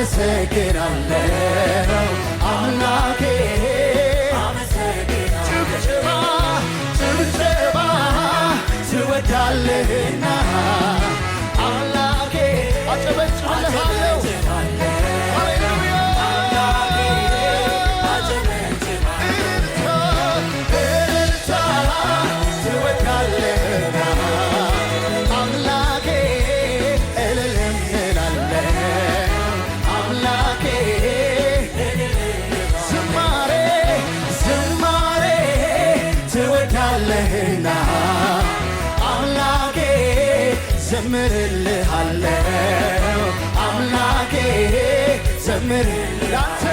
አመሰግናለሁ አምላኬ ጭብጨባ ጭብጨባ ትወዳለህና አምላኬ አጨበጭብልሃለሁ ሃሌሉያ እልልታ ትወዳለህና አምላኬ እልል እንላለን አምላኬ ዝማሬ ዝማሬ ትወዳለህና አምላኬ ዘምርልሃለሁ አምላኬ ዘምር ላንተ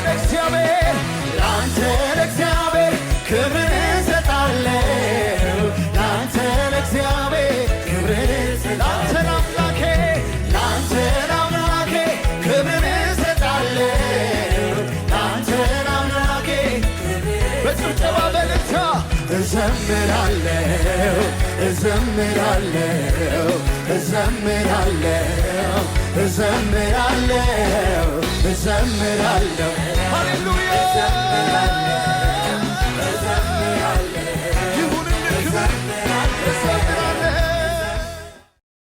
ለእግዚአብሔር ክብርን እሰጣለሁ ላንተ ለእግዚአብሔር ክብርን ላንተ ለአምላኬ ክብርን እሰጣለሁ ላንተ ለአምላኬ በጭብጨባ በእልልታ እዘምራለሁ እዘምራለሁ እዘምራለሁ እዘምራለሁ እዘምራለሁ ሃሌሉያ